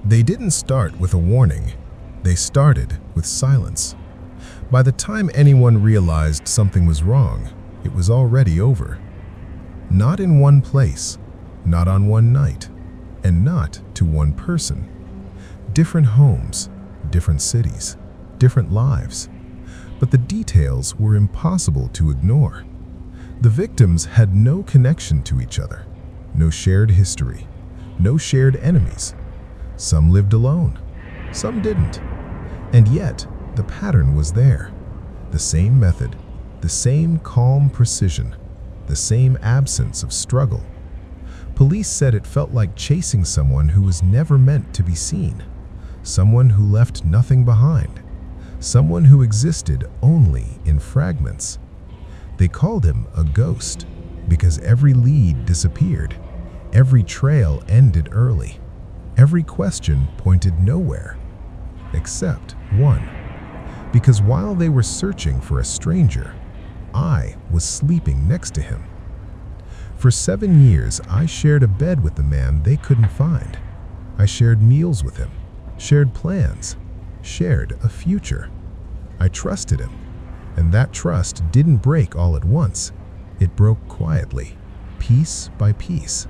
They didn't start with a warning. They started with silence. By the time anyone realized something was wrong, it was already over. Not in one place, not on one night, and not to one person. Different homes, different cities, different lives. But the details were impossible to ignore. The victims had no connection to each other, no shared history, no shared enemies. Some lived alone, some didn't. And yet, the pattern was there. The same method, the same calm precision, the same absence of struggle. Police said it felt like chasing someone who was never meant to be seen, someone who left nothing behind, someone who existed only in fragments. They called him a ghost because every lead disappeared, every trail ended early, every question pointed nowhere, except one. Because while they were searching for a stranger, I was sleeping next to him. For 7 years, I shared a bed with the man they couldn't find. I shared meals with him, shared plans, shared a future. I trusted him, and that trust didn't break all at once. It broke quietly, piece by piece,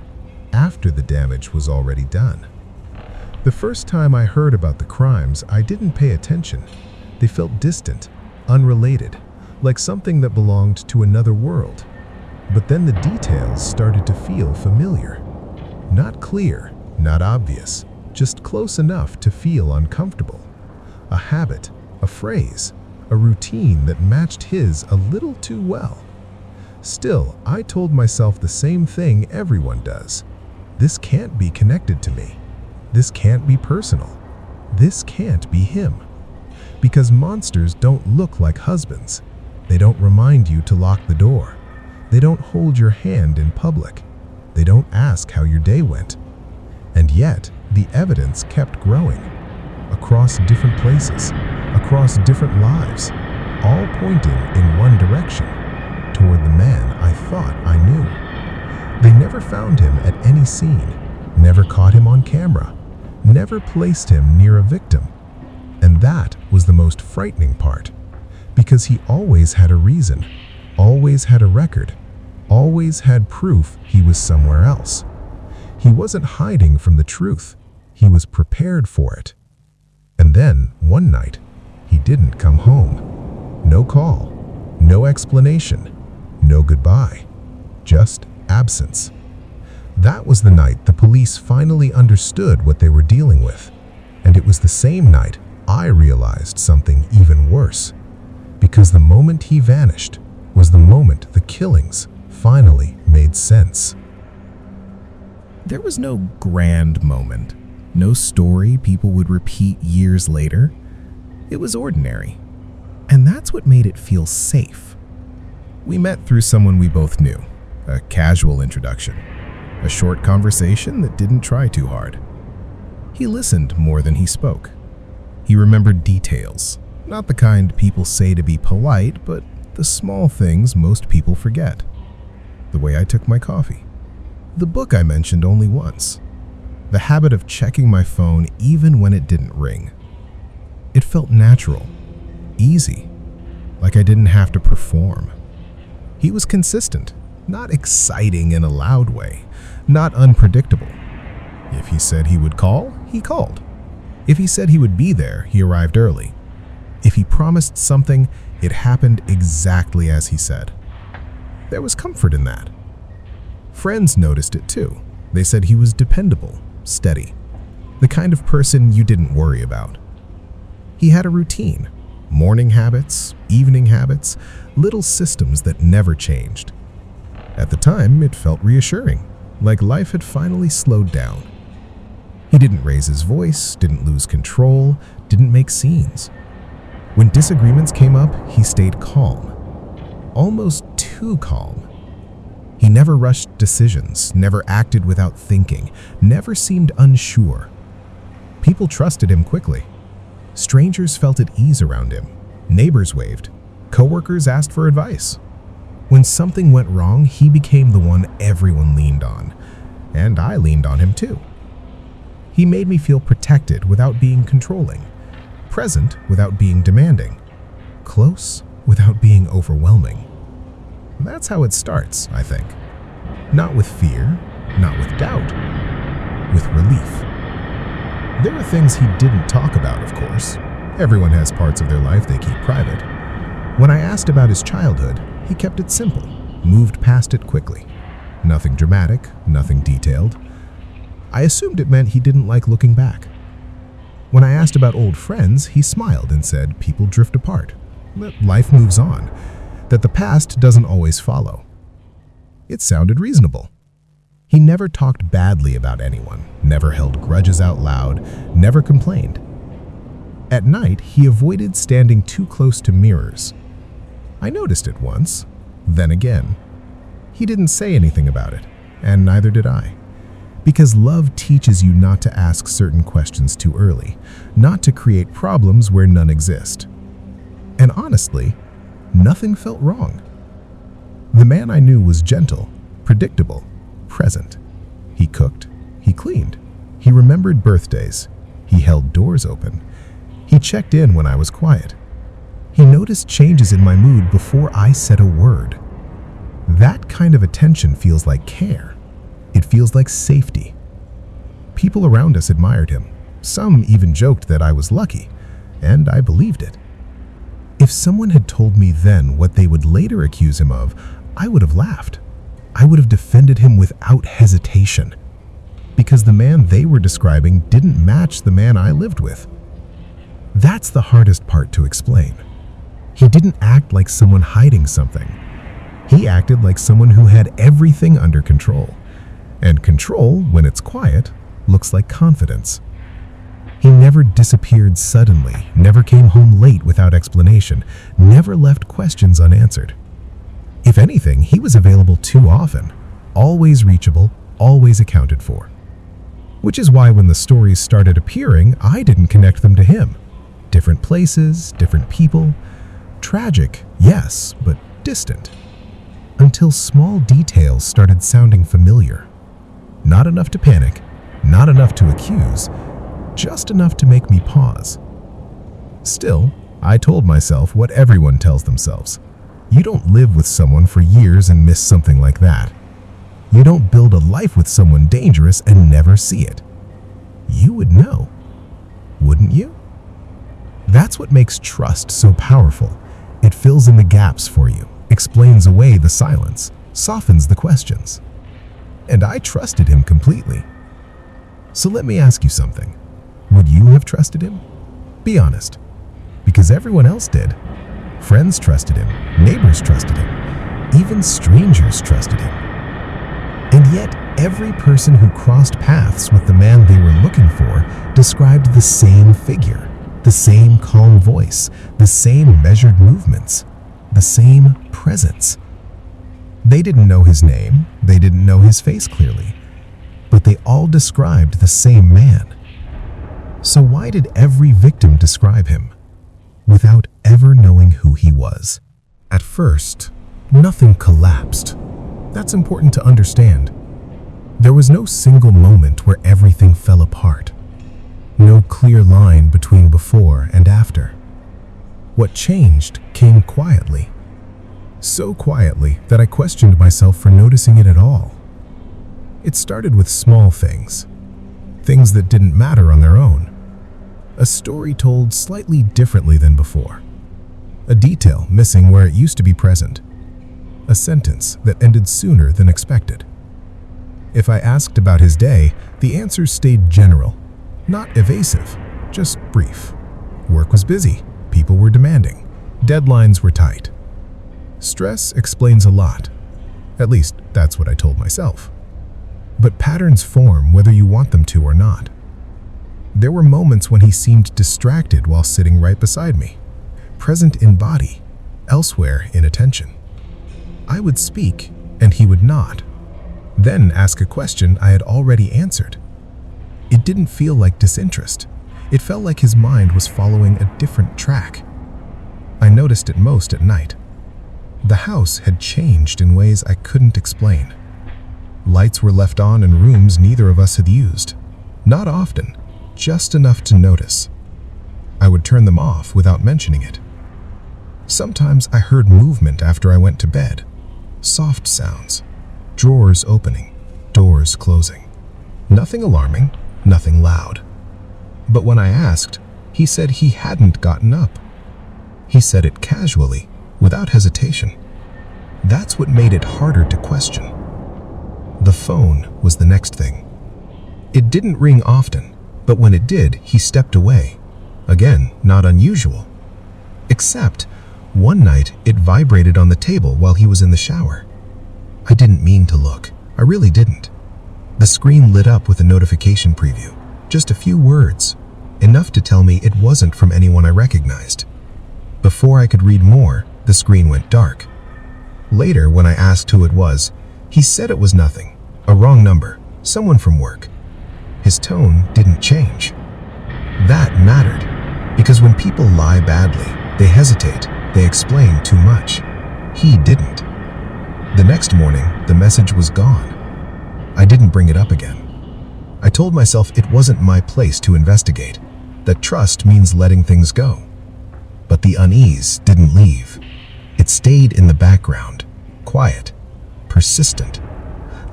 after the damage was already done. The first time I heard about the crimes, I didn't pay attention. They felt distant, unrelated, like something that belonged to another world. But then the details started to feel familiar. Not clear, not obvious, just close enough to feel uncomfortable. A habit, a phrase, a routine that matched his a little too well. Still, I told myself the same thing everyone does. This can't be connected to me. This can't be personal. This can't be him. Because monsters don't look like husbands. They don't remind you to lock the door. They don't hold your hand in public. They don't ask how your day went. And yet, the evidence kept growing. Across different places, across different lives, all pointing in one direction, toward the man I thought I knew. They never found him at any scene, never caught him on camera, never placed him near a victim. And that was the most frightening part, because he always had a reason, always had a record, always had proof he was somewhere else. He wasn't hiding from the truth, he was prepared for it. And then, one night, he didn't come home. No call, no explanation, no goodbye, just absence. That was the night the police finally understood what they were dealing with. And it was the same night I realized something even worse. Because the moment he vanished was the moment the killings finally made sense. There was no grand moment, no story people would repeat years later. It was ordinary. And that's what made it feel safe. We met through someone we both knew, a casual introduction, a short conversation that didn't try too hard. He listened more than he spoke. He remembered details, not the kind people say to be polite, but the small things most people forget. The way I took my coffee. The book I mentioned only once. The habit of checking my phone even when it didn't ring. It felt natural, easy, like I didn't have to perform. He was consistent, not exciting in a loud way, not unpredictable. If he said he would call, he called. If he said he would be there, he arrived early. If he promised something, it happened exactly as he said. There was comfort in that. Friends noticed it too. They said he was dependable, steady, the kind of person you didn't worry about. He had a routine, morning habits, evening habits, little systems that never changed. At the time, it felt reassuring, like life had finally slowed down. He didn't raise his voice, didn't lose control, didn't make scenes. When disagreements came up, he stayed calm, almost too calm. He never rushed decisions, never acted without thinking, never seemed unsure. People trusted him quickly. Strangers felt at ease around him. Neighbors waved. Coworkers asked for advice. When something went wrong, he became the one everyone leaned on. And I leaned on him too. He made me feel protected without being controlling, present without being demanding, close without being overwhelming. That's how it starts, I think. Not with fear, not with doubt, with relief. There are things he didn't talk about, of course. Everyone has parts of their life they keep private. When I asked about his childhood, he kept it simple, moved past it quickly. Nothing dramatic, nothing detailed. I assumed it meant he didn't like looking back. When I asked about old friends, he smiled and said people drift apart, that life moves on, that the past doesn't always follow. It sounded reasonable. He never talked badly about anyone, never held grudges out loud, never complained. At night, he avoided standing too close to mirrors. I noticed it once, then again. He didn't say anything about it, and neither did I. Because love teaches you not to ask certain questions too early, not to create problems where none exist. And honestly, nothing felt wrong. The man I knew was gentle, predictable, present. He cooked, he cleaned, he remembered birthdays, he held doors open, he checked in when I was quiet. He noticed changes in my mood before I said a word. That kind of attention feels like care. It feels like safety. People around us admired him. Some even joked that I was lucky, and I believed it. If someone had told me then what they would later accuse him of, I would have laughed. I would have defended him without hesitation, because the man they were describing didn't match the man I lived with. That's the hardest part to explain. He didn't act like someone hiding something. He acted like someone who had everything under control. And control, when it's quiet, looks like confidence. He never disappeared suddenly, never came home late without explanation, never left questions unanswered. If anything, he was available too often, always reachable, always accounted for. Which is why when the stories started appearing, I didn't connect them to him. Different places, different people. Tragic, yes, but distant. Until small details started sounding familiar. Not enough to panic, not enough to accuse, just enough to make me pause. Still, I told myself what everyone tells themselves. You don't live with someone for years and miss something like that. You don't build a life with someone dangerous and never see it. You would know, wouldn't you? That's what makes trust so powerful. It fills in the gaps for you, explains away the silence, softens the questions. And I trusted him completely. So let me ask you something. Would you have trusted him? Be honest. Because everyone else did. Friends trusted him, neighbors trusted him, even strangers trusted him. And yet, every person who crossed paths with the man they were looking for described the same figure, the same calm voice, the same measured movements, the same presence. They didn't know his name, they didn't know his face clearly, but they all described the same man. So why did every victim describe him without ever knowing who he was? At first, nothing collapsed. That's important to understand. There was no single moment where everything fell apart. No clear line between before and after. What changed came quietly. So quietly that I questioned myself for noticing it at all. It started with small things. Things that didn't matter on their own. A story told slightly differently than before. A detail missing where it used to be present. A sentence that ended sooner than expected. If I asked about his day, the answers stayed general, not evasive, just brief. Work was busy, people were demanding, deadlines were tight. Stress explains a lot. At least, that's what I told myself. But patterns form whether you want them to or not. There were moments when he seemed distracted while sitting right beside me, present in body, elsewhere in attention. I would speak, and he would nod, then ask a question I had already answered. It didn't feel like disinterest. It felt like his mind was following a different track. I noticed it most at night. The house had changed in ways I couldn't explain. Lights were left on in rooms neither of us had used. Not often, just enough to notice. I would turn them off without mentioning it. Sometimes I heard movement after I went to bed. Soft sounds, drawers opening, doors closing. Nothing alarming, nothing loud. But when I asked, he said he hadn't gotten up. He said it casually, without hesitation. That's what made it harder to question. The phone was the next thing. It didn't ring often, but when it did, he stepped away. Again, not unusual. Except, one night it vibrated on the table while he was in the shower. I didn't mean to look. I really didn't. The screen lit up with a notification preview. Just a few words, enough to tell me it wasn't from anyone I recognized. Before I could read more, the screen went dark. Later, when I asked who it was, he said it was nothing, a wrong number, someone from work. His tone didn't change. That mattered, because when people lie badly, they hesitate, they explain too much. He didn't. The next morning, the message was gone. I didn't bring it up again. I told myself it wasn't my place to investigate, that trust means letting things go. But the unease didn't leave. It stayed in the background, quiet, persistent,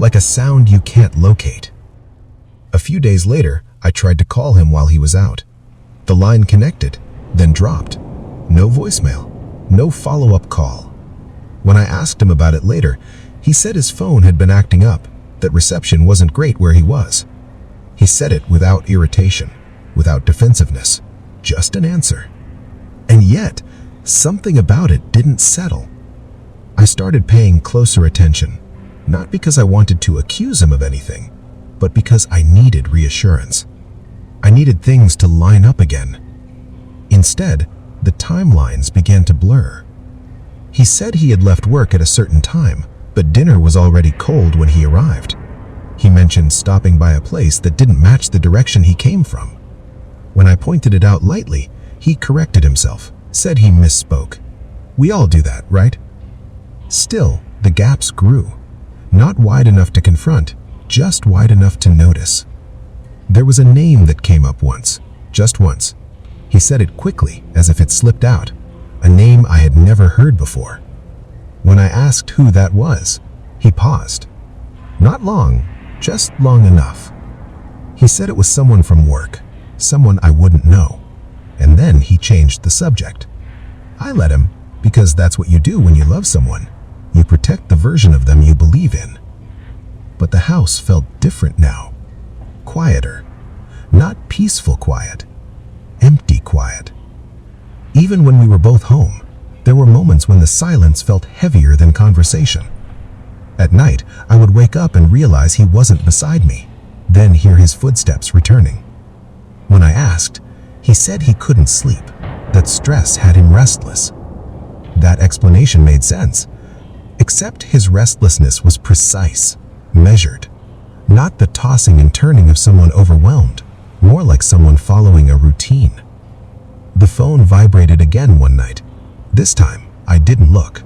like a sound you can't locate. A few days later, I tried to call him while he was out. The line connected, then dropped. No voicemail, no follow-up call. When I asked him about it later, he said his phone had been acting up, that reception wasn't great where he was. He said it without irritation, without defensiveness, just an answer. And yet, something about it didn't settle. I started paying closer attention, not because I wanted to accuse him of anything, but because I needed reassurance. I needed things to line up again. Instead, the timelines began to blur. He said he had left work at a certain time, but dinner was already cold when he arrived. He mentioned stopping by a place that didn't match the direction he came from. When I pointed it out lightly, he corrected himself, said he misspoke. We all do that, right? Still, the gaps grew. Not wide enough to confront, just wide enough to notice. There was a name that came up once, just once. He said it quickly, as if it slipped out, a name I had never heard before. When I asked who that was, he paused. Not long, just long enough. He said it was someone from work, someone I wouldn't know. And then he changed the subject. I let him, because that's what you do when you love someone. You protect the version of them you believe in. But the house felt different now. Quieter. Not peaceful quiet. Empty quiet. Even when we were both home, there were moments when the silence felt heavier than conversation. At night, I would wake up and realize he wasn't beside me, then hear his footsteps returning. When I asked, he said he couldn't sleep, that stress had him restless. That explanation made sense, except his restlessness was precise, measured, not the tossing and turning of someone overwhelmed, more like someone following a routine. The phone vibrated again one night. This time, I didn't look.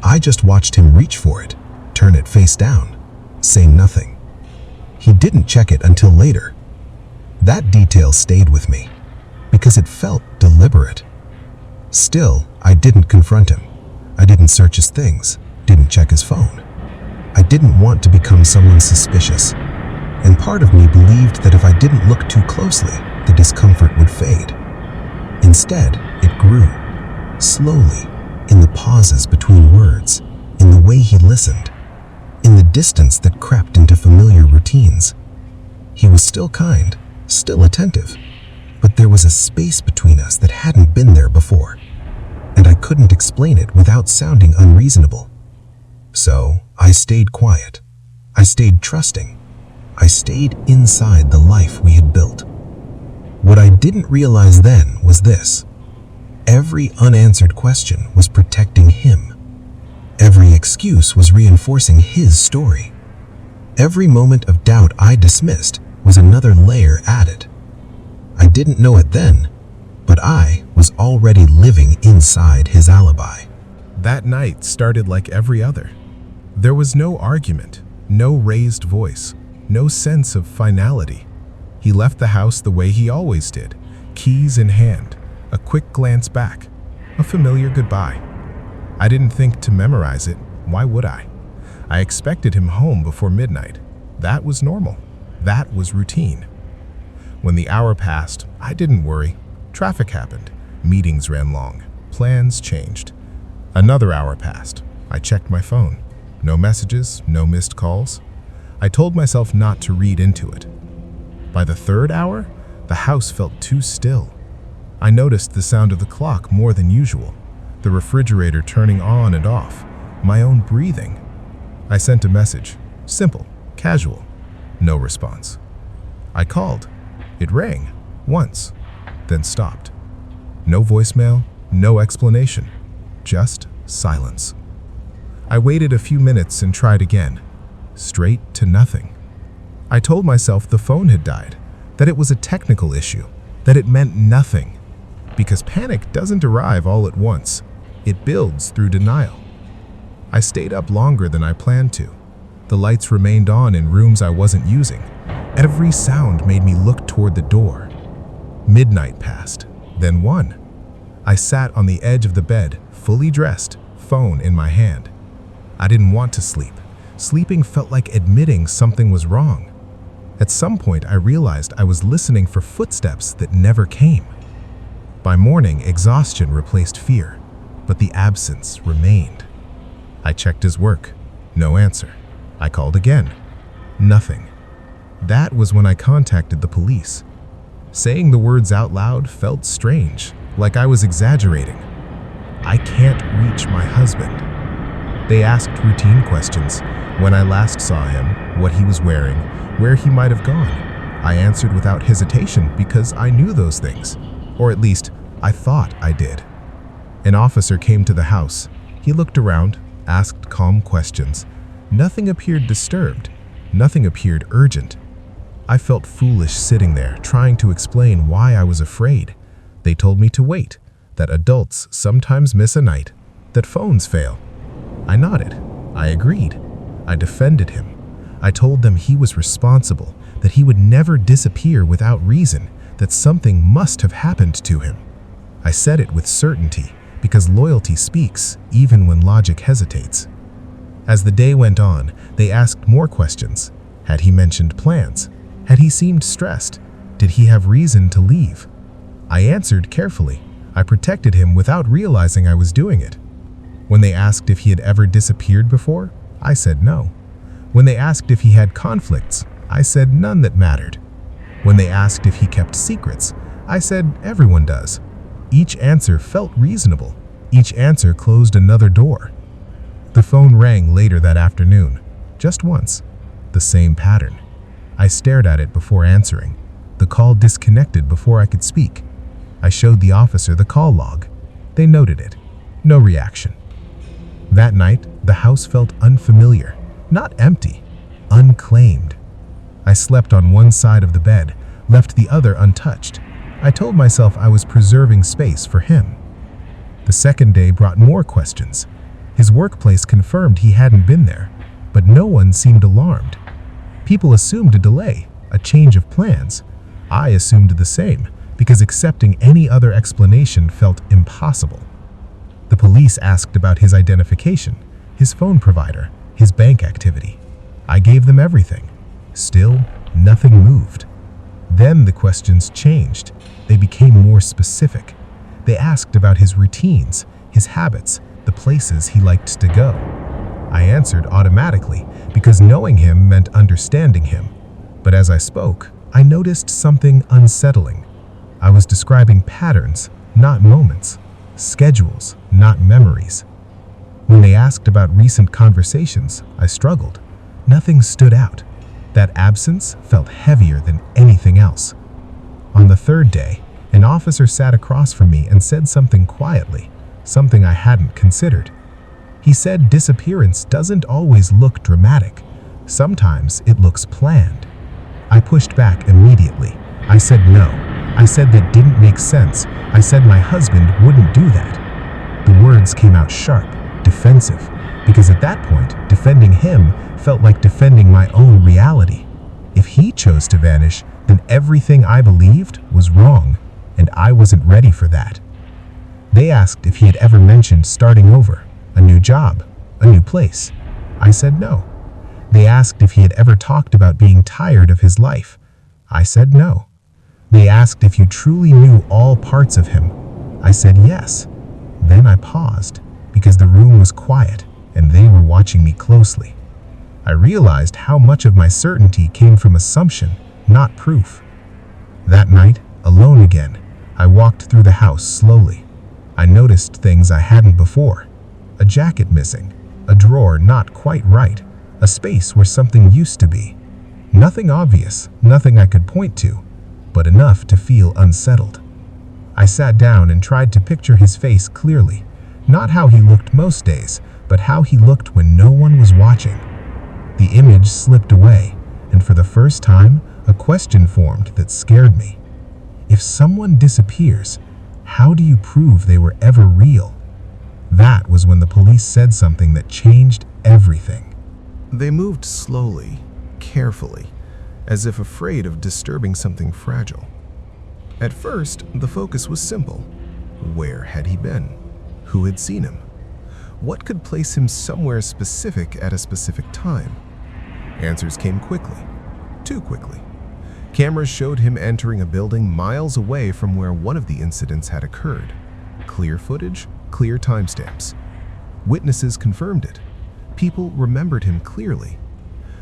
I just watched him reach for it, turn it face down, say nothing. He didn't check it until later. That detail stayed with me, because it felt deliberate. Still, I didn't confront him. I didn't search his things, didn't check his phone. I didn't want to become someone suspicious, and part of me believed that if I didn't look too closely, the discomfort would fade. Instead, it grew, slowly, in the pauses between words, in the way he listened, in the distance that crept into familiar routines. He was still kind, still attentive, but there was a space between us that hadn't been there before, and I couldn't explain it without sounding unreasonable. So, I stayed quiet. I stayed trusting. I stayed inside the life we had built. What I didn't realize then was this. Every unanswered question was protecting him. Every excuse was reinforcing his story. Every moment of doubt I dismissed was another layer added. I didn't know it then, but I was already living inside his alibi. That night started like every other. There was no argument, no raised voice, no sense of finality. He left the house the way he always did, keys in hand, a quick glance back, a familiar goodbye. I didn't think to memorize it. Why would I? I expected him home before midnight. That was normal. That was routine. When the hour passed, I didn't worry. Traffic happened. Meetings ran long. Plans changed. Another hour passed. I checked my phone. No messages, no missed calls. I told myself not to read into it. By the third hour, the house felt too still. I noticed the sound of the clock more than usual, the refrigerator turning on and off, my own breathing. I sent a message, simple, casual, no response. I called. It rang, once, then stopped. No voicemail, no explanation, just silence. I waited a few minutes and tried again. Straight to nothing. I told myself the phone had died, that it was a technical issue, that it meant nothing. Because panic doesn't arrive all at once. It builds through denial. I stayed up longer than I planned to. The lights remained on in rooms I wasn't using. Every sound made me look toward the door. Midnight passed, then 1. I sat on the edge of the bed, fully dressed, phone in my hand. I didn't want to sleep. Sleeping felt like admitting something was wrong. At some point, I realized I was listening for footsteps that never came. By morning, exhaustion replaced fear, but the absence remained. I checked his work. No answer. I called again. Nothing. That was when I contacted the police. Saying the words out loud felt strange, like I was exaggerating. I can't reach my husband. They asked routine questions. When I last saw him, what he was wearing, where he might have gone. I answered without hesitation because I knew those things. Or at least, I thought I did. An officer came to the house. He looked around, asked calm questions. Nothing appeared disturbed. Nothing appeared urgent. I felt foolish sitting there, trying to explain why I was afraid. They told me to wait, that adults sometimes miss a night, that phones fail. I nodded. I agreed. I defended him. I told them he was responsible, that he would never disappear without reason, that something must have happened to him. I said it with certainty, because loyalty speaks even when logic hesitates. As the day went on, they asked more questions. Had he mentioned plans? Had he seemed stressed? Did he have reason to leave? I answered carefully. I protected him without realizing I was doing it. When they asked if he had ever disappeared before, I said no. When they asked if he had conflicts, I said none that mattered. When they asked if he kept secrets, I said everyone does. Each answer felt reasonable. Each answer closed another door. The phone rang later that afternoon, just once. The same pattern. I stared at it before answering. The call disconnected before I could speak. I showed the officer the call log. They noted it. No reaction. That night, the house felt unfamiliar, not empty, unclaimed. I slept on one side of the bed, left the other untouched. I told myself I was preserving space for him. The second day brought more questions. His workplace confirmed he hadn't been there, but no one seemed alarmed. People assumed a delay, a change of plans. I assumed the same, because accepting any other explanation felt impossible. The police asked about his identification, his phone provider, his bank activity. I gave them everything. Still, nothing moved. Then the questions changed. They became more specific. They asked about his routines, his habits, the places he liked to go. I answered automatically because knowing him meant understanding him. But as I spoke, I noticed something unsettling. I was describing patterns, not moments, schedules, not memories. When they asked about recent conversations, I struggled. Nothing stood out. That absence felt heavier than anything else. On the third day, an officer sat across from me and said something quietly, something I hadn't considered. He said disappearance doesn't always look dramatic. Sometimes it looks planned. I pushed back immediately. I said no. I said that didn't make sense. I said my husband wouldn't do that. The words came out sharp, defensive, because at that point, defending him felt like defending my own reality. If he chose to vanish, then everything I believed was wrong, and I wasn't ready for that. They asked if he had ever mentioned starting over, a new job, a new place. I said no. They asked if he had ever talked about being tired of his life. I said no. They asked if you truly knew all parts of him. I said yes. Then I paused, because the room was quiet and they were watching me closely. I realized how much of my certainty came from assumption, not proof. That night, alone again, I walked through the house slowly. I noticed things I hadn't before. A jacket missing, a drawer not quite right, a space where something used to be. Nothing obvious, nothing I could point to, but enough to feel unsettled. I sat down and tried to picture his face clearly, not how he looked most days, but how he looked when no one was watching. The image slipped away, and for the first time, a question formed that scared me. If someone disappears, how do you prove they were ever real? That was when the police said something that changed everything. They moved slowly, carefully, as if afraid of disturbing something fragile. At first, the focus was simple. Where had he been? Who had seen him? What could place him somewhere specific at a specific time? Answers came quickly, too quickly. Cameras showed him entering a building miles away from where one of the incidents had occurred. Clear footage, clear timestamps. Witnesses confirmed it. People remembered him clearly.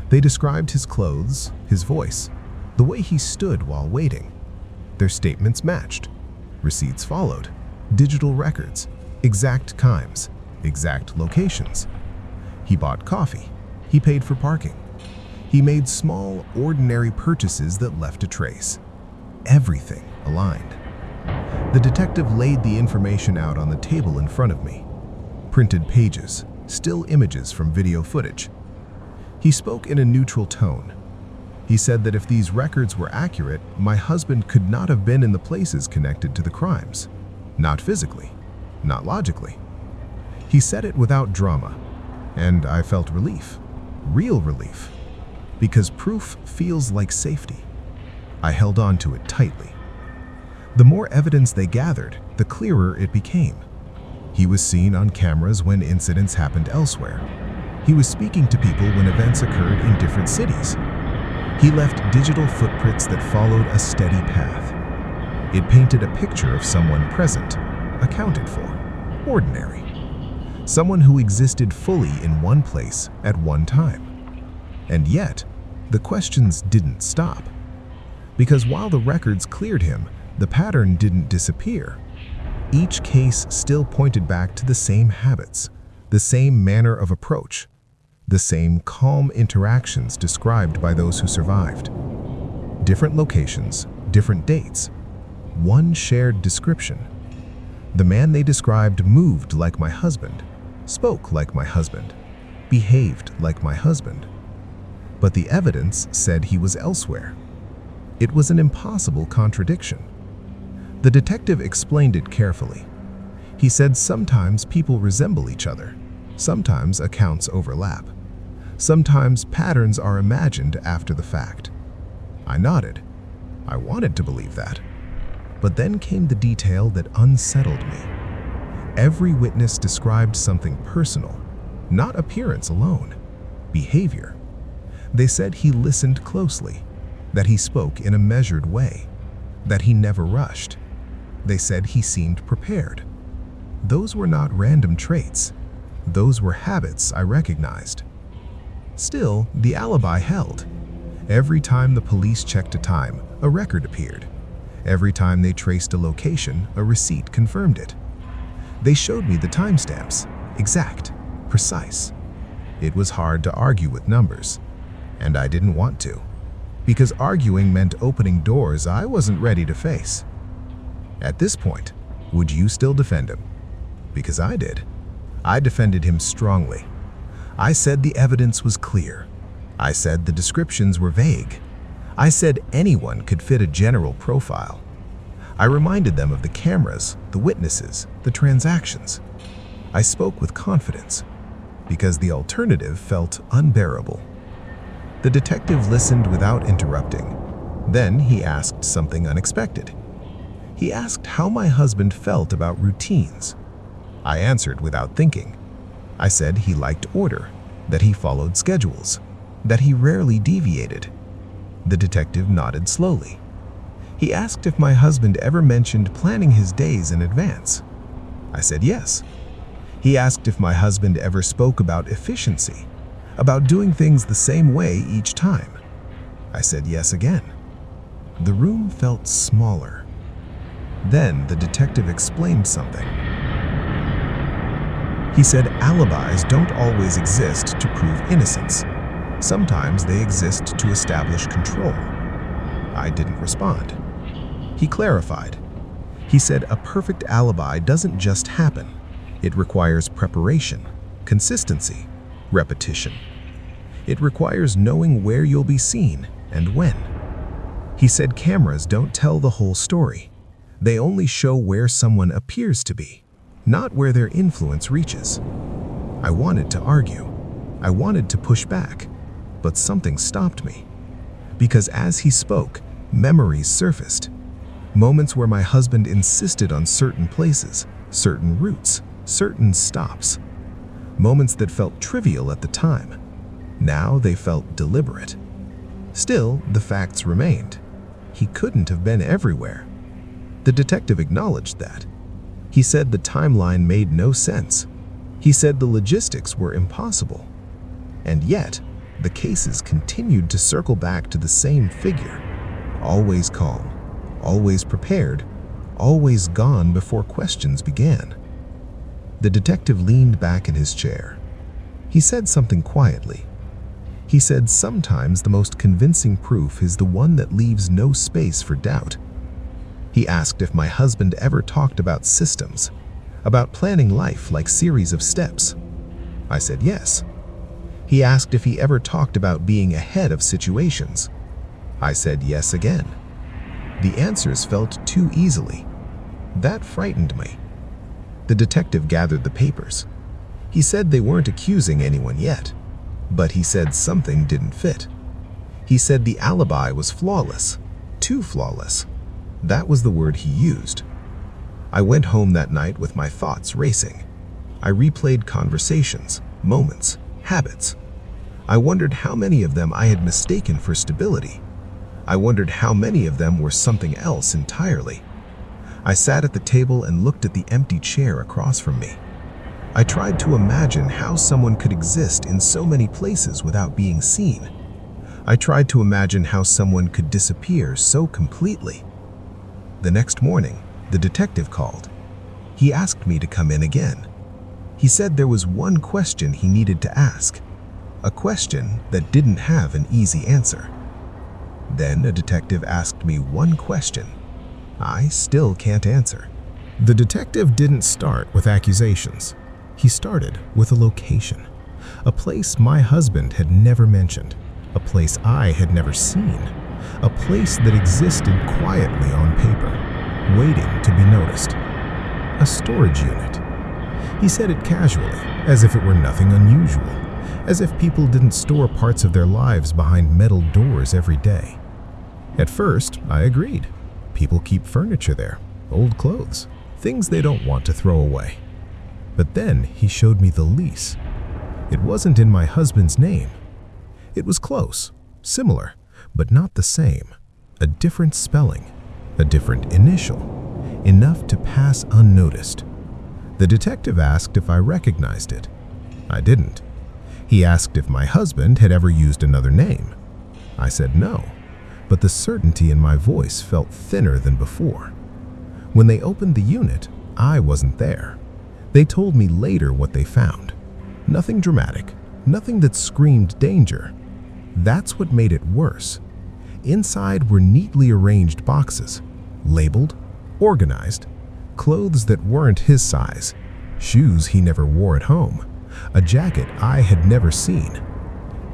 They described his clothes, his voice, the way he stood while waiting. Their statements matched. Receipts followed. Digital records, exact times, exact locations. He bought coffee. He paid for parking. He made small, ordinary purchases that left a trace. Everything aligned. The detective laid the information out on the table in front of me. Printed pages, still images from video footage. He spoke in a neutral tone. He said that if these records were accurate, my husband could not have been in the places connected to the crimes. Not physically, not logically. He said it without drama, and I felt relief, real relief, because proof feels like safety. I held on to it tightly. The more evidence they gathered, the clearer it became. He was seen on cameras when incidents happened elsewhere. He was speaking to people when events occurred in different cities. He left digital footprints that followed a steady path. It painted a picture of someone present, accounted for, ordinary. Someone who existed fully in one place at one time. And yet, the questions didn't stop. Because while the records cleared him, the pattern didn't disappear. Each case still pointed back to the same habits, the same manner of approach, the same calm interactions described by those who survived. Different locations, different dates, one shared description. The man they described moved like my husband, spoke like my husband, behaved like my husband. But the evidence said he was elsewhere. It was an impossible contradiction. The detective explained it carefully. He said sometimes people resemble each other, sometimes accounts overlap, sometimes patterns are imagined after the fact. I nodded. I wanted to believe that. But then came the detail that unsettled me. Every witness described something personal, not appearance alone, behavior. They said he listened closely, that he spoke in a measured way, that he never rushed. They said he seemed prepared. Those were not random traits. Those were habits I recognized. Still, the alibi held. Every time the police checked a time, a record appeared. Every time they traced a location, a receipt confirmed it. They showed me the timestamps, exact, precise. It was hard to argue with numbers, and I didn't want to, because arguing meant opening doors I wasn't ready to face. At this point, would you still defend him? Because I did. I defended him strongly. I said the evidence was clear. I said the descriptions were vague. I said anyone could fit a general profile. I reminded them of the cameras, the witnesses, the transactions. I spoke with confidence, because the alternative felt unbearable. The detective listened without interrupting. Then he asked something unexpected. He asked how my husband felt about routines. I answered without thinking. I said he liked order, that he followed schedules, that he rarely deviated. The detective nodded slowly. He asked if my husband ever mentioned planning his days in advance. I said yes. He asked if my husband ever spoke about efficiency, about doing things the same way each time. I said yes again. The room felt smaller. Then the detective explained something. He said alibis don't always exist to prove innocence. Sometimes they exist to establish control. I didn't respond. He clarified. He said a perfect alibi doesn't just happen. It requires preparation, consistency, repetition. It requires knowing where you'll be seen and when. He said cameras don't tell the whole story. They only show where someone appears to be, not where their influence reaches. I wanted to argue. I wanted to push back, but something stopped me. Because as he spoke, memories surfaced. Moments where my husband insisted on certain places, certain routes, certain stops. Moments that felt trivial at the time. Now they felt deliberate. Still, the facts remained. He couldn't have been everywhere. The detective acknowledged that. He said the timeline made no sense. He said the logistics were impossible. And yet, the cases continued to circle back to the same figure. Always calm, always prepared, always gone before questions began. The detective leaned back in his chair. He said something quietly. He said sometimes the most convincing proof is the one that leaves no space for doubt. He asked if my husband ever talked about systems, about planning life like series of steps. I said yes. He asked if he ever talked about being ahead of situations. I said yes again. The answers felt too easily. That frightened me. The detective gathered the papers. He said they weren't accusing anyone yet, but he said something didn't fit. He said the alibi was flawless, too flawless. That was the word he used. I went home that night with my thoughts racing. I replayed conversations, moments, habits. I wondered how many of them I had mistaken for stability. I wondered how many of them were something else entirely. I sat at the table and looked at the empty chair across from me. I tried to imagine how someone could exist in so many places without being seen. I tried to imagine how someone could disappear so completely. The next morning, the detective called. He asked me to come in again. He said there was one question he needed to ask, a question that didn't have an easy answer. Then a detective asked me one question I still can't answer. The detective didn't start with accusations. He started with a location, a place my husband had never mentioned, a place I had never seen, a place that existed quietly on paper, waiting to be noticed. A storage unit. He said it casually, as if it were nothing unusual, as if people didn't store parts of their lives behind metal doors every day. At first, I agreed. People keep furniture there, old clothes, things they don't want to throw away. But then he showed me the lease. It wasn't in my husband's name. It was close, similar, but not the same. A different spelling, a different initial, enough to pass unnoticed. The detective asked if I recognized it. I didn't. He asked if my husband had ever used another name. I said no, but the certainty in my voice felt thinner than before. When they opened the unit, I wasn't there. They told me later what they found. Nothing dramatic, nothing that screamed danger. That's what made it worse. Inside were neatly arranged boxes, labeled, organized, clothes that weren't his size, shoes he never wore at home, a jacket I had never seen.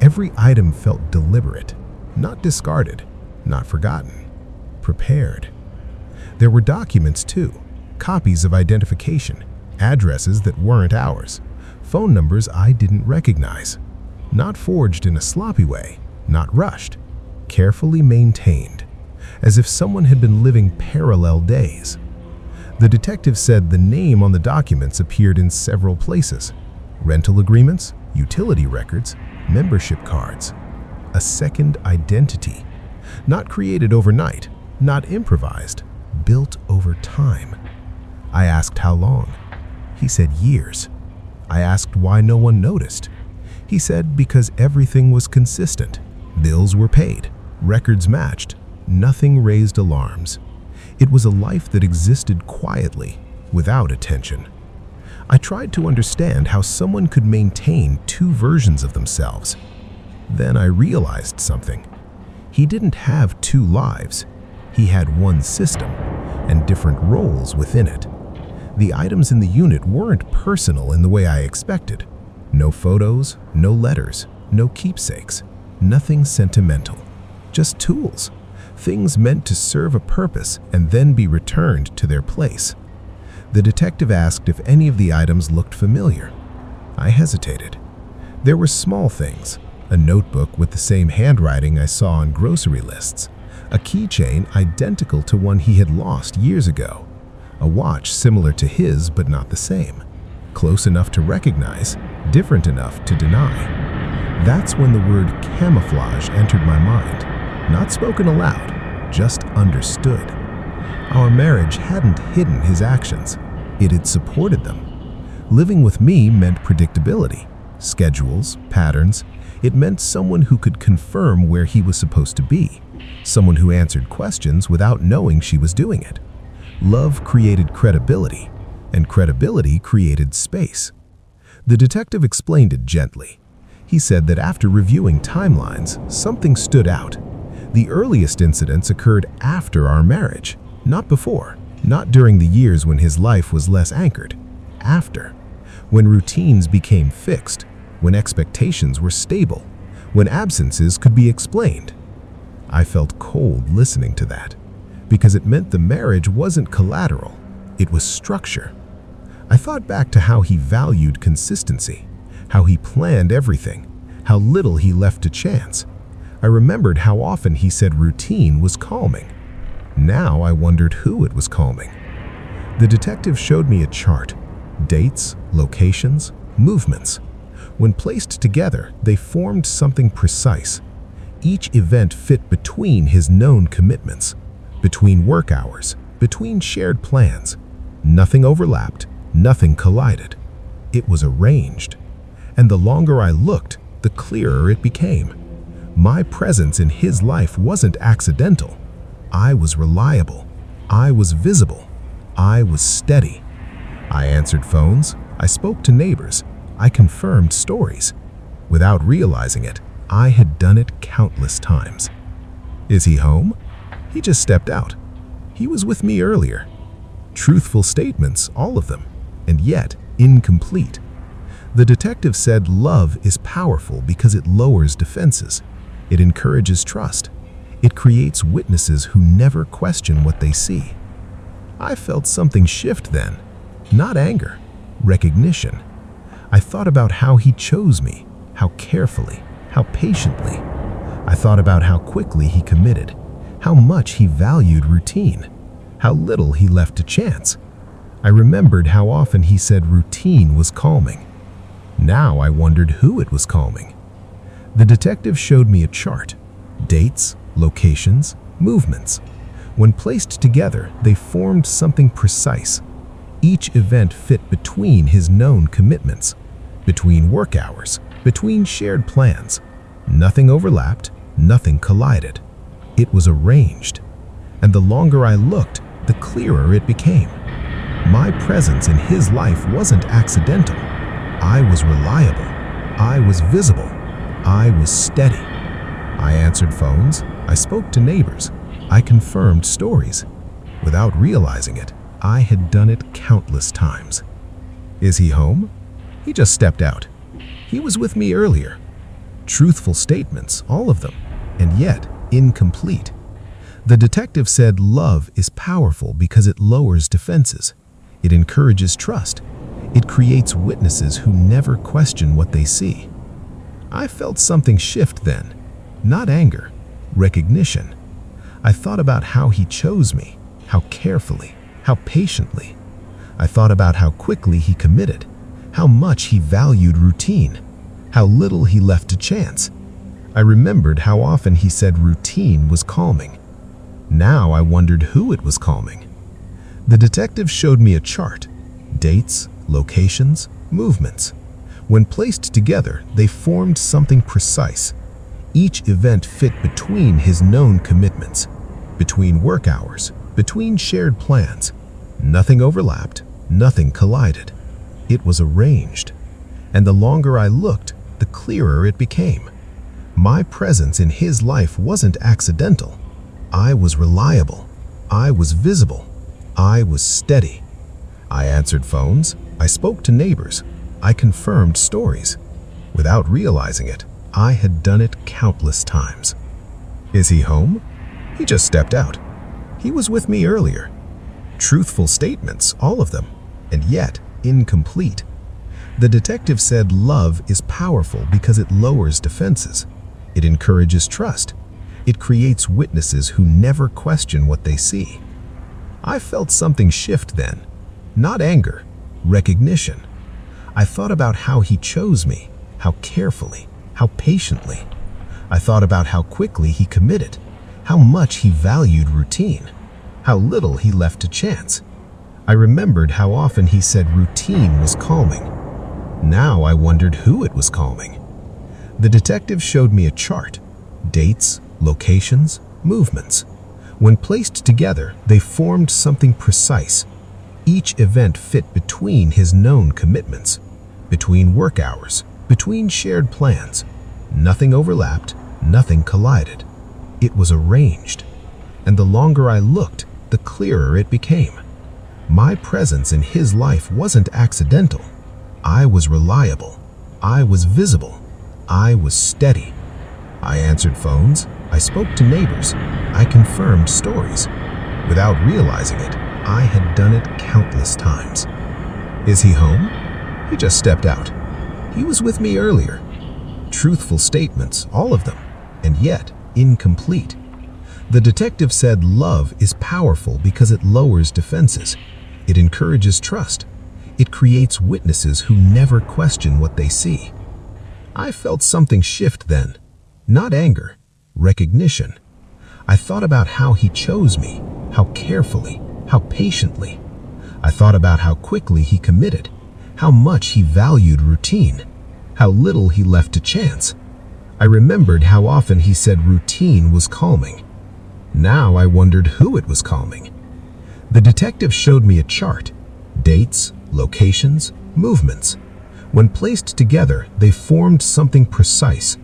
Every item felt deliberate, not discarded, not forgotten, prepared. There were documents too, copies of identification, addresses that weren't ours, phone numbers I didn't recognize. Not forged in a sloppy way, not rushed, carefully maintained. as if someone had been living parallel days. The detective said the name on the documents appeared in several places: rental agreements, utility records, membership cards. A second identity, not created overnight, not improvised, built over time. I asked how long. He said years. I asked why no one noticed. He said because everything was consistent. Bills were paid, records matched, nothing raised alarms. It was a life that existed quietly, without attention. I tried to understand how someone could maintain two versions of themselves. Then I realized something. He didn't have two lives. He had one system, and different roles within it. The items in the unit weren't personal in the way I expected. No photos, no letters, no keepsakes, nothing sentimental. Just tools. Things meant to serve a purpose and then be returned to their place. The detective asked if any of the items looked familiar. I hesitated. There were small things: a notebook with the same handwriting I saw on grocery lists, a keychain identical to one he had lost years ago, a watch similar to his but not the same, close enough to recognize, different enough to deny. That's when the word camouflage entered my mind, not spoken aloud, just understood. Our marriage hadn't hidden his actions, it had supported them. Living with me meant predictability, schedules, patterns. It meant someone who could confirm where he was supposed to be, someone who answered questions without knowing she was doing it. Love created credibility, and credibility created space. The detective explained it gently. He said that after reviewing timelines, something stood out. The earliest incidents occurred after our marriage, not before, not during the years when his life was less anchored. After, when routines became fixed, when expectations were stable, when absences could be explained. I felt cold listening to that, because it meant the marriage wasn't collateral, it was structure. I thought back to how he valued consistency, how he planned everything, how little he left to chance. I remembered how often he said routine was calming. Now I wondered who it was calming. The detective showed me a chart: dates, locations, movements. When placed together, they formed something precise. Each event fit between his known commitments, between work hours, between shared plans. Nothing overlapped, nothing collided. It was arranged. And the longer I looked, the clearer it became. My presence in his life wasn't accidental. I was reliable. I was visible. I was steady. I answered phones. I spoke to neighbors. I confirmed stories. Without realizing it, I had done it countless times. Is he home? He just stepped out. He was with me earlier. Truthful statements, all of them, and yet incomplete. The detective said love is powerful because it lowers defenses. It encourages trust. It creates witnesses who never question what they see. I felt something shift then. Not anger, recognition. I thought about how he chose me, how carefully, how patiently. I thought about how quickly he committed, how much he valued routine, how little he left to chance. I remembered how often he said routine was calming. Now I wondered who it was calming. The detective showed me a chart: dates, locations, movements. When placed together, they formed something precise. Each event fit between his known commitments, between work hours, between shared plans. Nothing overlapped, nothing collided. It was arranged. And the longer I looked, the clearer it became. My presence in his life wasn't accidental. I was reliable. I was visible. I was steady. I answered phones. I spoke to neighbors. I confirmed stories. Without realizing it, I had done it countless times. Is he home? He just stepped out. He was with me earlier. Truthful statements, all of them, and yet incomplete. The detective said love is powerful because it lowers defenses. It encourages trust. It creates witnesses who never question what they see. I felt something shift then. Not anger, recognition. I thought about how he chose me, how carefully, how patiently. I thought about how quickly he committed, how much he valued routine, how little he left to chance. I remembered how often he said routine was calming. Now I wondered who it was calming. The detective showed me a chart, dates, locations, movements. When placed together, they formed something precise. Each event fit between his known commitments, between work hours, between shared plans. Nothing overlapped, nothing collided. It was arranged. And the longer I looked, the clearer it became. My presence in his life wasn't accidental. I was reliable. I was visible. I was steady. I answered phones. I spoke to neighbors. I confirmed stories. Without realizing it, I had done it countless times. Is he home? He just stepped out. He was with me earlier. Truthful statements, all of them, and yet incomplete. The detective said love is powerful because it lowers defenses. It encourages trust. It creates witnesses who never question what they see. I felt something shift then. Not anger, recognition. I thought about how he chose me, how carefully, how patiently. I thought about how quickly he committed, how much he valued routine, how little he left to chance. I remembered how often he said routine was calming. Now I wondered who it was calming. The detective showed me a chart, dates, locations, movements. When placed together, they formed something precise. Each event fit between his known commitments, between work hours, between shared plans. Nothing overlapped, nothing collided. It was arranged. And the longer I looked, the clearer it became. My presence in his life wasn't accidental. I was reliable. I was visible. I was steady. I answered phones. I spoke to neighbors. I confirmed stories. Without realizing it, I had done it countless times. Is he home? He just stepped out. He was with me earlier. Truthful statements, all of them, and yet incomplete. The detective said love is powerful because it lowers defenses. It encourages trust. It creates witnesses who never question what they see. I felt something shift then. Not anger, recognition. I thought about how he chose me, how carefully, how patiently. I thought about how quickly he committed, how much he valued routine, how little he left to chance. I remembered how often he said routine was calming. Now I wondered who it was calming. The detective showed me a chart, dates, locations, movements. When placed together, they formed something precise.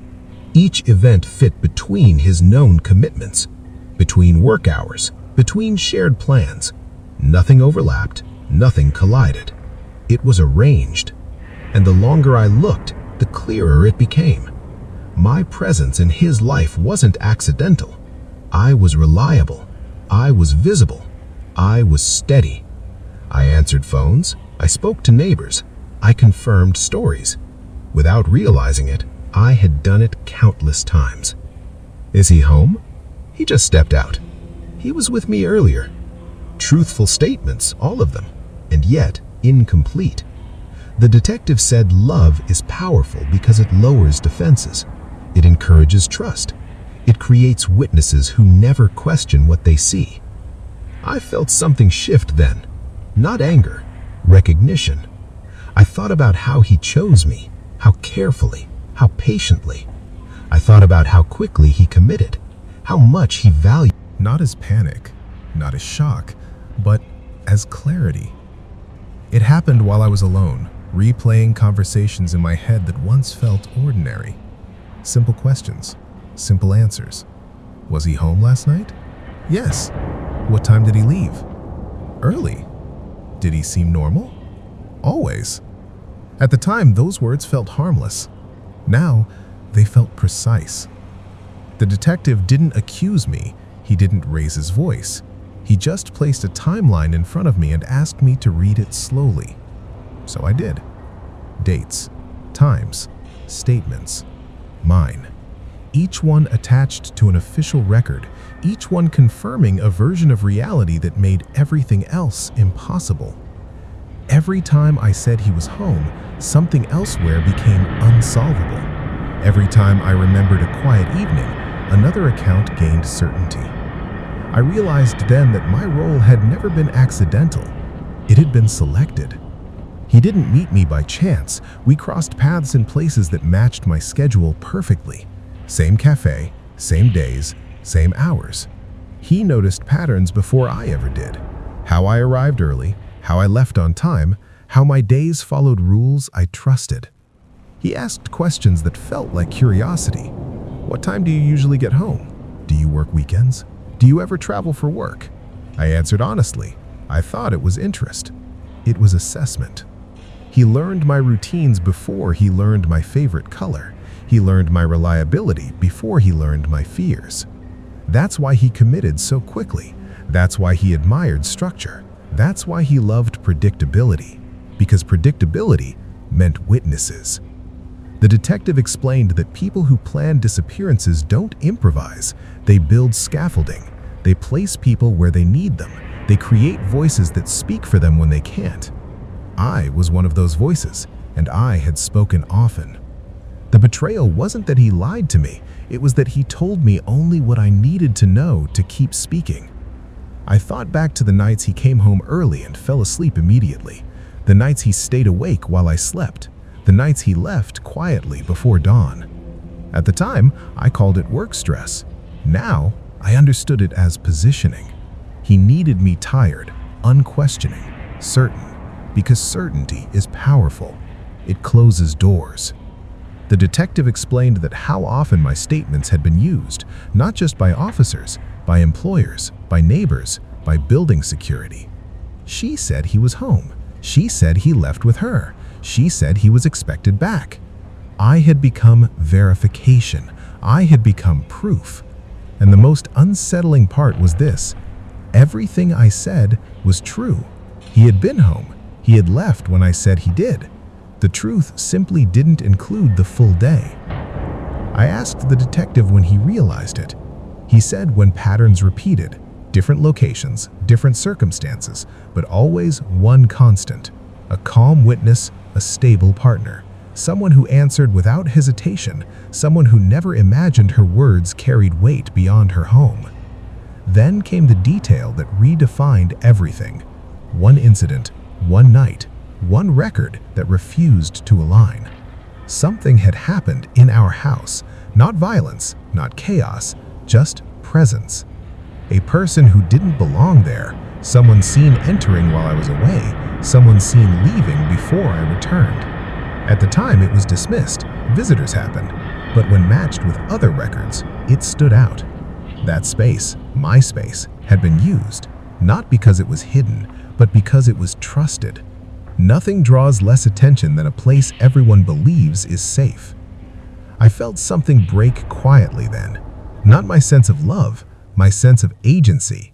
Each event fit between his known commitments, between work hours, between shared plans. Nothing overlapped, nothing collided. It was arranged. And the longer I looked, the clearer it became. My presence in his life wasn't accidental. I was reliable. I was visible. I was steady. I answered phones. I spoke to neighbors. I confirmed stories. Without realizing it, I had done it countless times. Is he home? He just stepped out. He was with me earlier. Truthful statements, all of them, and yet incomplete. The detective said love is powerful because it lowers defenses. It encourages trust. It creates witnesses who never question what they see. I felt something shift then. Not anger, recognition. I thought about how he chose me, how carefully, how patiently. I thought about how quickly he committed, how much he valued. Not as panic, not as shock, but as clarity. It happened while I was alone, replaying conversations in my head that once felt ordinary. Simple questions, simple answers. Was he home last night? Yes. What time did he leave? Early. Did he seem normal? Always. At the time, those words felt harmless. Now, they felt precise. The detective didn't accuse me. He didn't raise his voice. He just placed a timeline in front of me and asked me to read it slowly. So I did. Dates, times, statements, mine. each one attached to an official record, each one confirming a version of reality that made everything else impossible. Every time I said he was home, something elsewhere became unsolvable. Every time I remembered a quiet evening, another account gained certainty. I realized then that my role had never been accidental. It had been selected. He didn't meet me by chance. We crossed paths in places that matched my schedule perfectly. Same cafe, same days, same hours. He noticed patterns before I ever did. How I arrived early, how I left on time, how my days followed rules I trusted. He asked questions that felt like curiosity. What time do you usually get home? Do you work weekends? Do you ever travel for work? I answered honestly. I thought it was interest. It was assessment. He learned my routines before he learned my favorite color. He learned my reliability before he learned my fears. That's why he committed so quickly. That's why he admired structure. That's why he loved predictability. Because predictability meant witnesses. The detective explained that people who plan disappearances don't improvise. They build scaffolding. They place people where they need them. They create voices that speak for them when they can't. I was one of those voices, and I had spoken often. The betrayal wasn't that he lied to me. It was that he told me only what I needed to know to keep speaking. I thought back to the nights he came home early and fell asleep immediately. The nights he stayed awake while I slept. The nights he left quietly before dawn. At the time, I called it work stress. Now, I understood it as positioning. He needed me tired, unquestioning, certain, because certainty is powerful. It closes doors. The detective explained that how often my statements had been used, not just by officers, by employers, by neighbors, by building security. She said he was home. She said he left with her. She said he was expected back. I had become verification. I had become proof. And the most unsettling part was this. Everything I said was true. He had been home. He had left when I said he did. The truth simply didn't include the full day. I asked the detective when he realized it. He said when patterns repeated, different locations, different circumstances, but always one constant, a calm witness, a stable partner, someone who answered without hesitation, someone who never imagined her words carried weight beyond her home. Then came the detail that redefined everything. One incident, one night, one record that refused to align. Something had happened in our house, not violence, not chaos, just presence. A person who didn't belong there, someone seen entering while I was away, someone seen leaving before I returned. At the time, it was dismissed. Visitors happened. But when matched with other records, it stood out. That space, my space, had been used, not because it was hidden, but because it was trusted. Nothing draws less attention than a place everyone believes is safe. I felt something break quietly then. Not my sense of love, my sense of agency.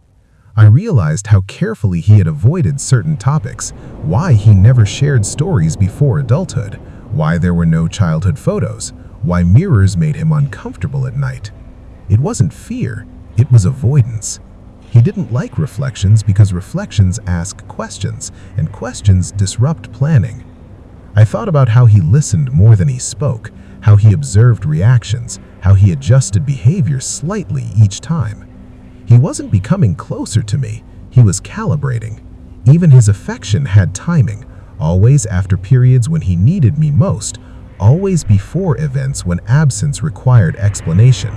I realized how carefully he had avoided certain topics, why he never shared stories before adulthood, why there were no childhood photos, why mirrors made him uncomfortable at night. It wasn't fear, it was avoidance. He didn't like reflections because reflections ask questions, and questions disrupt planning. I thought about how he listened more than he spoke, how he observed reactions, how he adjusted behavior slightly each time. He wasn't becoming closer to me, he was calibrating. Even his affection had timing, always after periods when he needed me most, always before events when absence required explanation.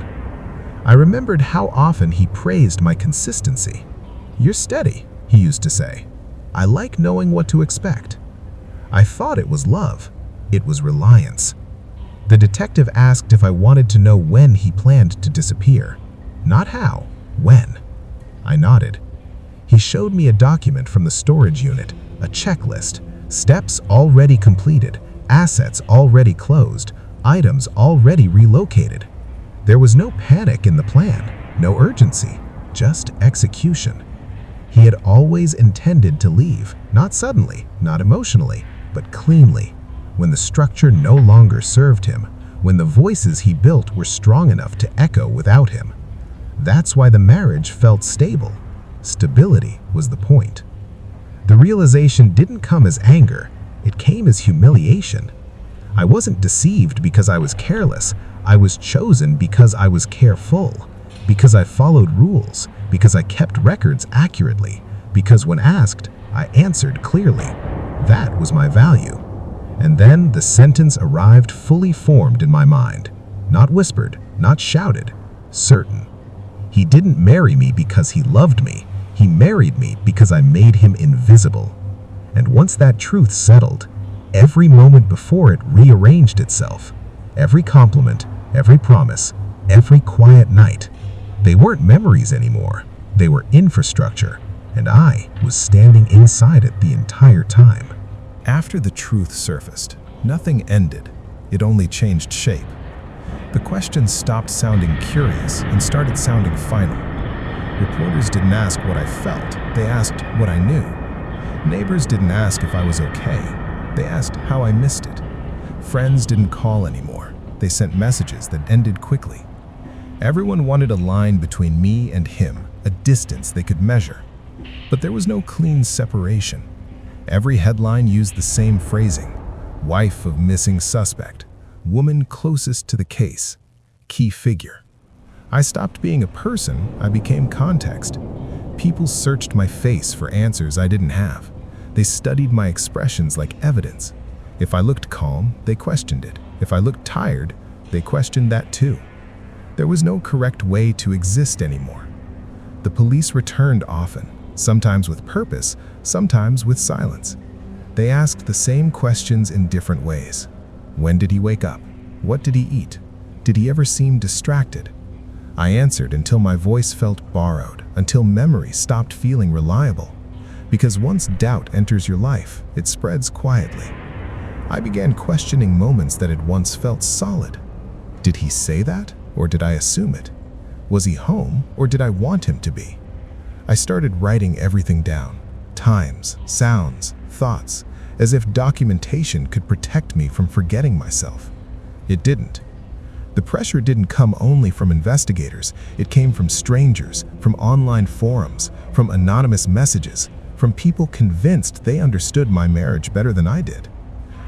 I remembered how often he praised my consistency. "You're steady," he used to say. "I like knowing what to expect." I thought it was love. It was reliance. The detective asked if I wanted to know when he planned to disappear. Not how, when. I nodded. He showed me a document from the storage unit, a checklist, steps already completed, assets already closed, items already relocated. There was no panic in the plan, no urgency, just execution. He had always intended to leave, not suddenly, not emotionally, but cleanly, when the structure no longer served him, when the voices he built were strong enough to echo without him. That's why the marriage felt stable. Stability was the point. The realization didn't come as anger, it came as humiliation. I wasn't deceived because I was careless, I was chosen because I was careful, because I followed rules, because I kept records accurately, because when asked, I answered clearly. That was my value. And then the sentence arrived fully formed in my mind. Not whispered, not shouted, certain. He didn't marry me because he loved me. He married me because I made him invisible. And once that truth settled, every moment before it rearranged itself. Every compliment, every promise, every quiet night. They weren't memories anymore. They were infrastructure, and I was standing inside it the entire time. After the truth surfaced, nothing ended. It only changed shape. The questions stopped sounding curious and started sounding final. Reporters didn't ask what I felt, they asked what I knew. Neighbors didn't ask if I was okay, they asked how I missed it. Friends didn't call anymore, they sent messages that ended quickly. Everyone wanted a line between me and him, a distance they could measure. But there was no clean separation. Every headline used the same phrasing: wife of missing suspect, woman closest to the case, key figure. I stopped being a person, I became context. People searched my face for answers I didn't have. They studied my expressions like evidence. If I looked calm, they questioned it. If I looked tired, they questioned that too. There was no correct way to exist anymore. The police returned often, sometimes with purpose, sometimes with silence. They asked the same questions in different ways. When did he wake up? What did he eat? Did he ever seem distracted? I answered until my voice felt borrowed, until memory stopped feeling reliable. Because once doubt enters your life, it spreads quietly. I began questioning moments that had once felt solid. Did he say that, or did I assume it? Was he home, or did I want him to be? I started writing everything down: times, sounds, thoughts, as if documentation could protect me from forgetting myself. It didn't. The pressure didn't come only from investigators, it came from strangers, from online forums, from anonymous messages, from people convinced they understood my marriage better than I did.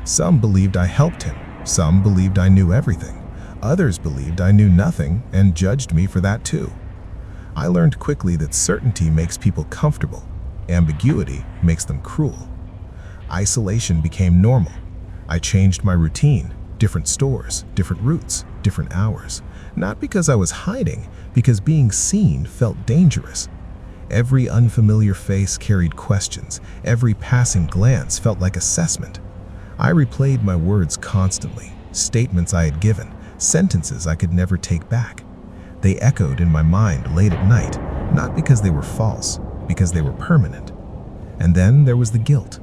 Some believed I helped him, some believed I knew everything, others believed I knew nothing and judged me for that too. I learned quickly that certainty makes people comfortable, ambiguity makes them cruel. Isolation became normal. I changed my routine, different stores, different routes, different hours. Not because I was hiding, because being seen felt dangerous. Every unfamiliar face carried questions, every passing glance felt like assessment. I replayed my words constantly, statements I had given, sentences I could never take back. They echoed in my mind late at night, not because they were false, because they were permanent. And then there was the guilt.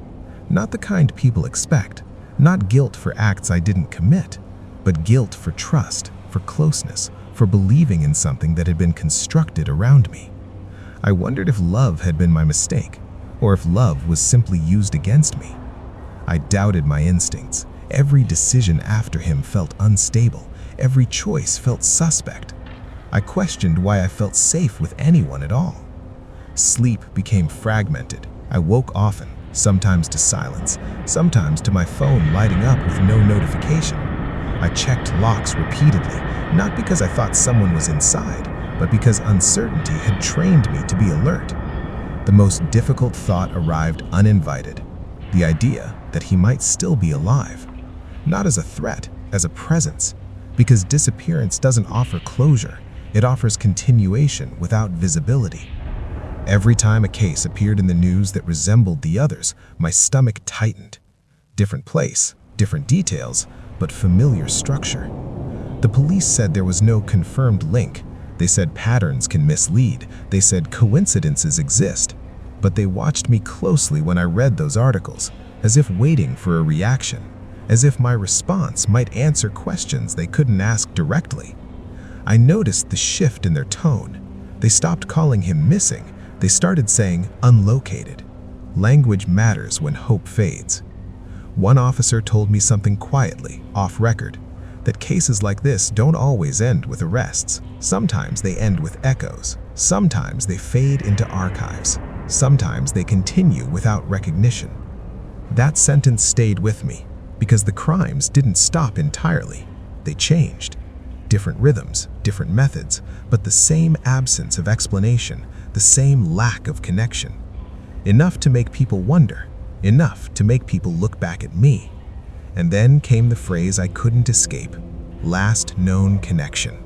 Not the kind people expect, not guilt for acts I didn't commit, but guilt for trust, for closeness, for believing in something that had been constructed around me. I wondered if love had been my mistake, or if love was simply used against me. I doubted my instincts. Every decision after him felt unstable. Every choice felt suspect. I questioned why I felt safe with anyone at all. Sleep became fragmented. I woke often, sometimes to silence, sometimes to my phone lighting up with no notification. I checked locks repeatedly, not because I thought someone was inside, but because uncertainty had trained me to be alert. The most difficult thought arrived uninvited, the idea that he might still be alive. Not as a threat, as a presence, because disappearance doesn't offer closure, it offers continuation without visibility. Every time a case appeared in the news that resembled the others, my stomach tightened. Different place, different details, but familiar structure. The police said there was no confirmed link. They said patterns can mislead. They said coincidences exist. But they watched me closely when I read those articles, as if waiting for a reaction, as if my response might answer questions they couldn't ask directly. I noticed the shift in their tone. They stopped calling him missing. They started saying unlocated. Language matters when hope fades. One officer told me something quietly, off record. that cases like this don't always end with arrests. Sometimes they end with echoes. Sometimes they fade into archives. Sometimes they continue without recognition. That sentence stayed with me because the crimes didn't stop entirely. They changed. Different rhythms, different methods, but the same absence of explanation, the same lack of connection. Enough to make people wonder, enough to make people look back at me. And then came the phrase I couldn't escape: last known connection.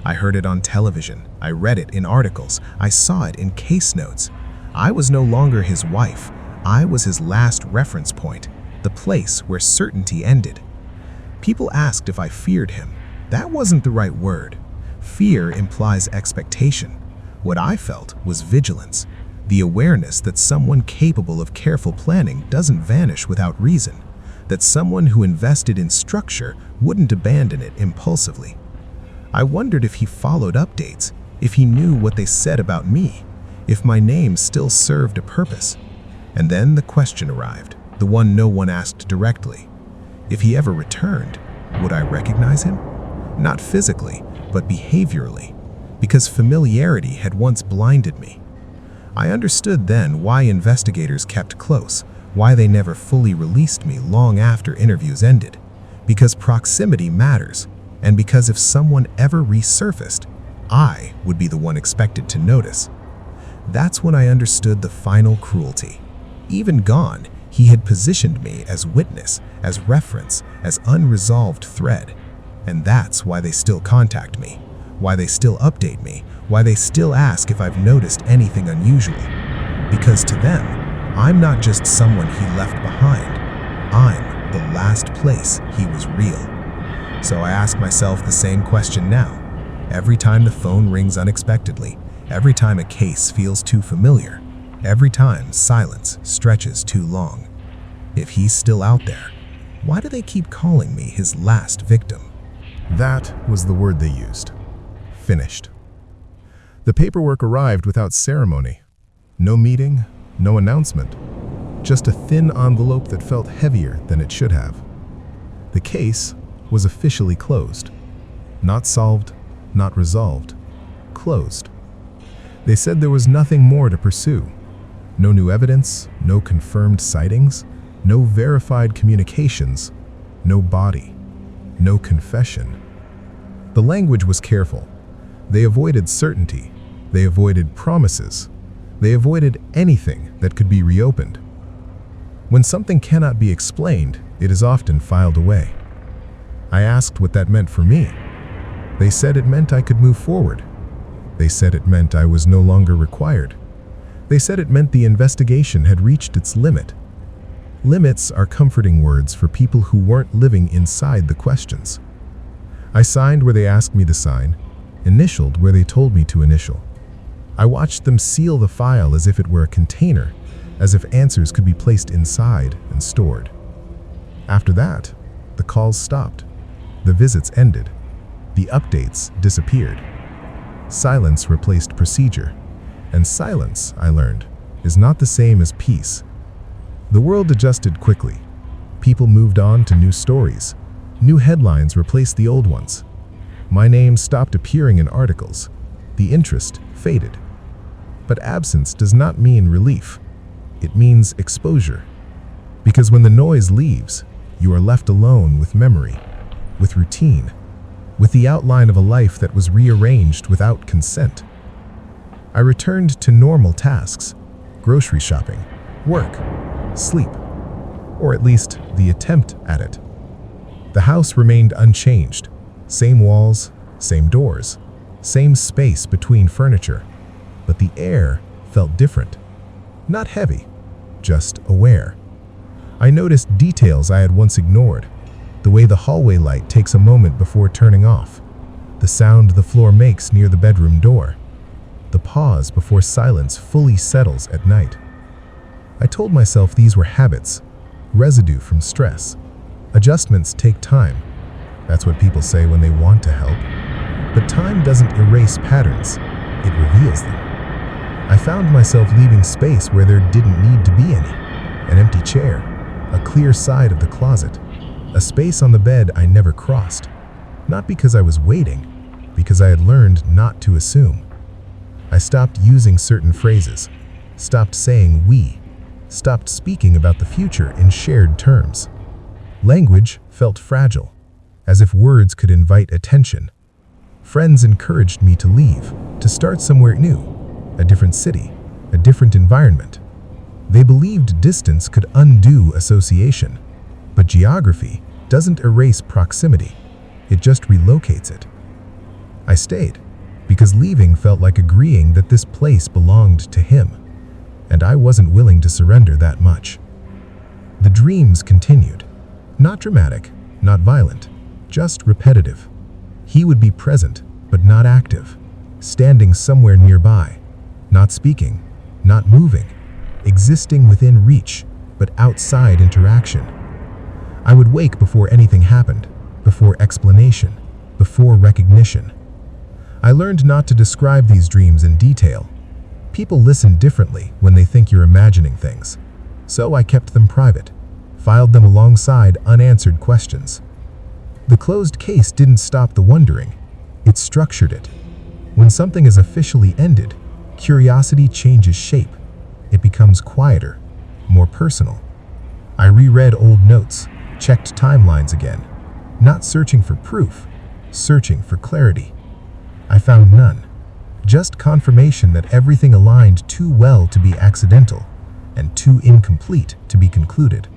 I heard it on television, I read it in articles, I saw it in case notes. I was no longer his wife, I was his last reference point, the place where certainty ended. People asked if I feared him. That wasn't the right word. Fear implies expectation. What I felt was vigilance, the awareness that someone capable of careful planning doesn't vanish without reason, that someone who invested in structure wouldn't abandon it impulsively. I wondered if he followed updates, if he knew what they said about me, if my name still served a purpose. And then the question arrived, the one no one asked directly. If he ever returned, would I recognize him? Not physically, but behaviorally, because familiarity had once blinded me. I understood then why investigators kept close, why they never fully released me long after interviews ended. Because proximity matters, and because if someone ever resurfaced, I would be the one expected to notice. That's when I understood the final cruelty. Even gone, he had positioned me as witness, as reference, as unresolved thread. And that's why they still contact me, why they still update me, why they still ask if I've noticed anything unusual. Because to them, I'm not just someone he left behind. I'm the last place he was real. So I ask myself the same question now. Every time the phone rings unexpectedly, every time a case feels too familiar, every time silence stretches too long. If he's still out there, why do they keep calling me his last victim? That was the word they used. Finished. The paperwork arrived without ceremony. No meeting, no announcement. Just a thin envelope that felt heavier than it should have. The case was officially closed. Not solved, not resolved. Closed. They said there was nothing more to pursue. No new evidence, no confirmed sightings, no verified communications, no body. No confession. The language was careful. They avoided certainty. They avoided promises. They avoided anything that could be reopened. When something cannot be explained, it is often filed away. I asked what that meant for me. They said it meant I could move forward. They said it meant I was no longer required. They said it meant the investigation had reached its limit. Limits are comforting words for people who weren't living inside the questions. I signed where they asked me to sign, initialed where they told me to initial. I watched them seal the file as if it were a container, as if answers could be placed inside and stored. After that, the calls stopped. The visits ended. The updates disappeared. Silence replaced procedure. And silence, I learned, is not the same as peace. The world adjusted quickly. People moved on to new stories. New headlines replaced the old ones. My name stopped appearing in articles. The interest faded. But absence does not mean relief. It means exposure. Because when the noise leaves, you are left alone with memory, with routine, with the outline of a life that was rearranged without consent. I returned to normal tasks: grocery shopping, work, sleep, or at least the attempt at it. The house remained unchanged. Same walls, same doors, same space between furniture, but the air felt different. Not heavy, just aware. I noticed details I had once ignored. The way the hallway light takes a moment before turning off, the sound the floor makes near the bedroom door, the pause before silence fully settles at night. I told myself these were habits, residue from stress. Adjustments take time. That's what people say when they want to help. But time doesn't erase patterns, it reveals them. I found myself leaving space where there didn't need to be any. An empty chair, a clear side of the closet, a space on the bed I never crossed. Not because I was waiting, because I had learned not to assume. I stopped using certain phrases, stopped saying we, stopped speaking about the future in shared terms. Language felt fragile, as if words could invite attention. Friends encouraged me to leave, to start somewhere new, a different city, a different environment. They believed distance could undo association, but geography doesn't erase proximity, it just relocates it. I stayed, because leaving felt like agreeing that this place belonged to him, and I wasn't willing to surrender that much. The dreams continued. Not dramatic, not violent, just repetitive. He would be present, but not active, standing somewhere nearby, not speaking, not moving, existing within reach, but outside interaction. I would wake before anything happened, before explanation, before recognition. I learned not to describe these dreams in detail. People listen differently when they think you're imagining things, so I kept them private, filed them alongside unanswered questions. The closed case didn't stop the wondering, it structured it. When something is officially ended, curiosity changes shape. It becomes quieter, more personal. I reread old notes, checked timelines again, not searching for proof, searching for clarity. I found none, just confirmation that everything aligned too well to be accidental and too incomplete to be concluded.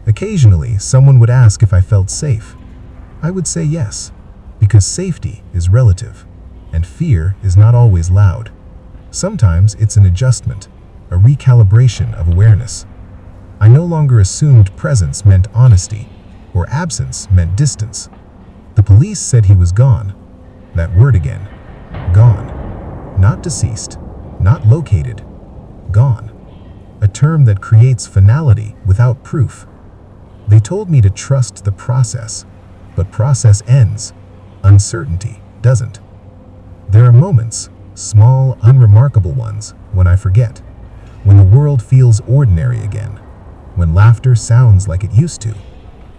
Occasionally, someone would ask if I felt safe. I would say yes, because safety is relative, and fear is not always loud. Sometimes it's an adjustment, a recalibration of awareness. I no longer assumed presence meant honesty, or absence meant distance. The police said he was gone. That word again. Gone. Not deceased, not located. Gone. A term that creates finality without proof. They told me to trust the process, but process ends. Uncertainty doesn't. There are moments, small, unremarkable ones, when I forget. When the world feels ordinary again. When laughter sounds like it used to.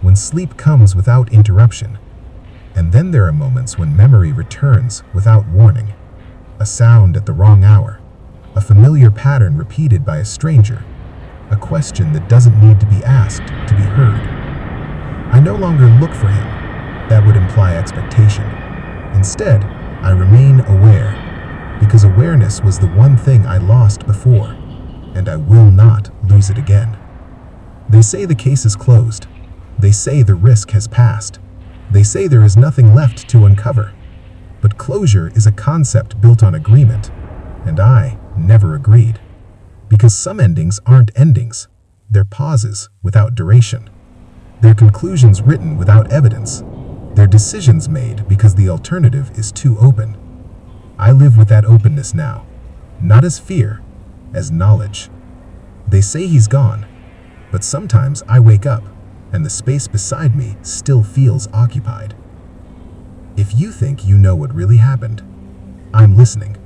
When sleep comes without interruption. And then there are moments when memory returns without warning. A sound at the wrong hour. A familiar pattern repeated by a stranger. A question that doesn't need to be asked to be heard. I no longer look for him. That would imply expectation. Instead, I remain aware, because awareness was the one thing I lost before, and I will not lose it again. They say the case is closed. They say the risk has passed. They say there is nothing left to uncover. But closure is a concept built on agreement, and I never agreed. Because some endings aren't endings. They're pauses without duration. They're conclusions written without evidence. They're decisions made because the alternative is too open. I live with that openness now, not as fear, as knowledge. They say he's gone, but sometimes I wake up and the space beside me still feels occupied. If you think you know what really happened, I'm listening.